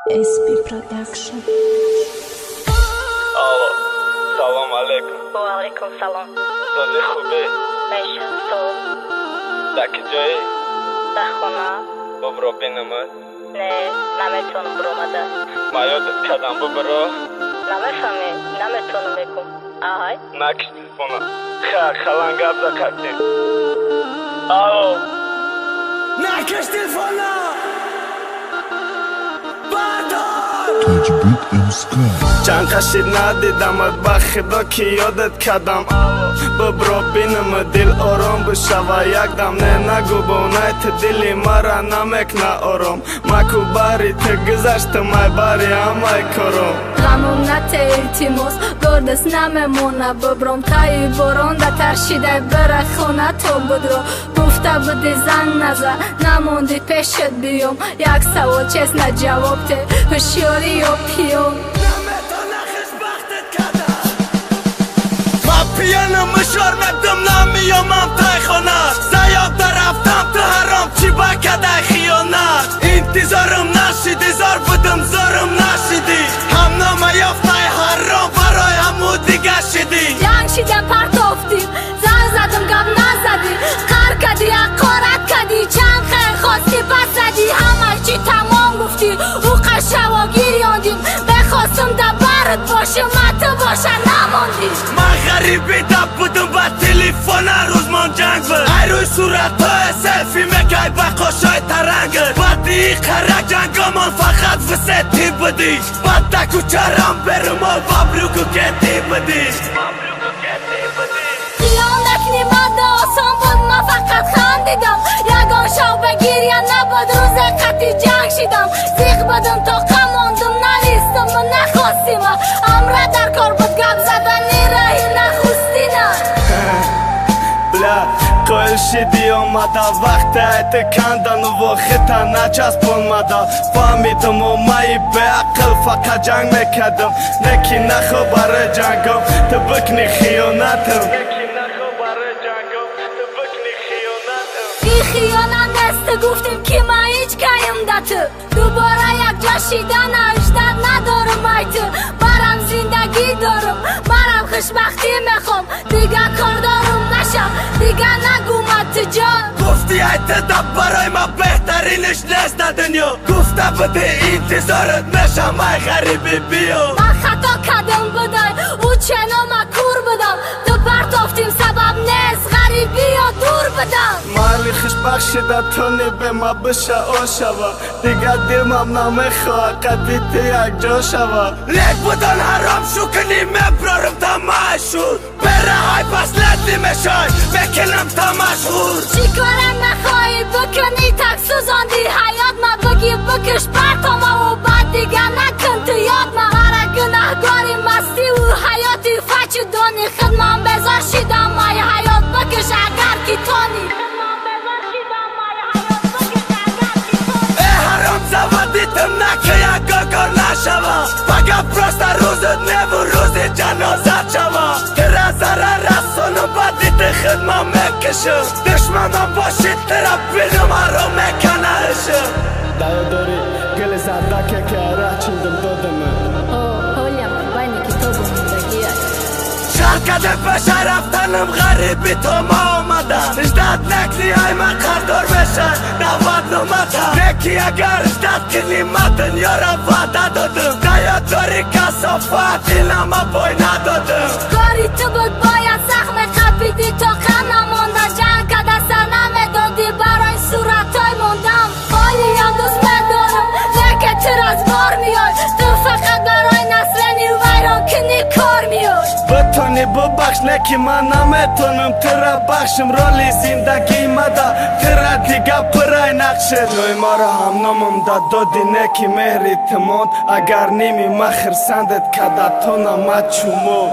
SP Production. Алло, салом алейкум. وعلیکم سلام. زادی خوبی؟ میشه تو در که جایی؟ در خونه؟ ببرو بینمت. نه نمیتونم برومده. ما یادت کردم ببرو. نمیفهمی نمیتونم بگم. آهای نکش تلفونه. خلان گپ کردیم. آلو نکش تلفونه بردار تاجبیت امسکای چند قشید ندیدمت با خدا که یادت کردم ببرو بینم دل آرام بشوه یک دم نه نگو با اونایت دلی مرا نمکنه آرام مکو باری تو گذشت مای باری همای کرم غمم نته التماس گردس نممونه ببرم تایی باران ده ترشیده بره خونه تا بدرو گفته بودی زنگ نزه نموندی پیشت بیام یک سوال چیست نه جواب ته هوشیاری یا پیام پیانم مشوار مدم نمیامم تای خانه زیاد در رفتم تو حرام چی بکده خیانت انتظارم نشیدی زار بودم زارم نشیدی هم نامه یافتای حرام برای همو دیگه شدی جنگ شیدم پرتافتیم زنگ زدم گم نزدی قر کدی اقارت کدی چند خیر خواستی بس زدی همه چی تمام گفتی او قشوا گیریاندیم بخواستم دبرت باشه مت باشه نماندی من غریبی دب بودم با تلیفون روزمان جنگ بود ای روی صورت های سلفی مکی با خوشای ترنگ بدی خرک جنگامان فقط وسطی بودی بد دکو چرم برم و بابروکو کتی بودی خیال نکنی ماده آسان بود من فقط خندیدم یگان شو بگیر یا نبود روز قطعی جنگ شیدم زیغ بدم تا قماندم نلیستم و نخواستیم امره در کار بود گم زدنی رهی نخوستی نه بلا قول شدی اومده وقت ایت کندن و خطا نچسب اومده فهمیدم و مایی به عقل فقط جنگ میکردم نکی نخو برای جنگم تو بکنی خیانتم بی خیانت دست گفتیم که من هیچ کهیم ده تو دوباره یک جا شیدن اجدر ندارم ایتو برم زندگی دارم برم خوشبختی میخوام دیگه کار دارم نشم دیگه نگومد تو جان گفتی ایت دب برای ما بهترینش نیست در دنیا گفته بده انتظارت میشم ای غریبی بیا من خطا کردم بدای او چنو من کور بدم تو پرتافتیم سبب نیست غریبی یا دور بدم مالی خوش بخشیده تونی به ما بشه او شوه دیگه دیمم نمیخواه قدی تو یک جا شوه لیک بودن حرام شو کنی مبرارم تا مشهور بره های پس لدی میشای بکنم تا مشهور چی کارم نخواهی بکنی تک سوزاندی حیات ما بگی بکش پرتامه و بعد دیگه نکن تو یاد ما برای گناهگاری مستی و حیاتی فچ دانی خدمم بذار شیدم مای حیات بکش اگر کی تانی حرام زودیتم نکه یک گاگار نشوه فقط پرست روزت نو روزی جنازت شوه تره زره رسانم بدیت خدمم میکشم دشمنم باشید تره بینم هرو میکنه اشم دایا داری گل زده که اره چندم دادمه هولیم بینی کتاب زندگی شرکت بشه رفتنم غریبی تو ما آمدم اجداد نکنی های من قردار بشه نواد نمده نکی اگر اجداد کنی ما دنیا را وعده دادم دایا داری کسافت اینم بای ندادم کاری تو بود باید زخم قبیدی تا خم نمانده جنگ که دستر نمیدادی برای صورتای موندم حالی هم دوست ندارم نکه تر از بار میای تو فقط برای نسل نیرویران کنی کار میای بتونی ببخش نکی من نمیتونم تره بخشم رولی زندگی مده تره دیگه پرای نقشه روی ما را هم نمم دادی نکی مهری تموند اگر نیمی مخر سندت کده تو نمت چومو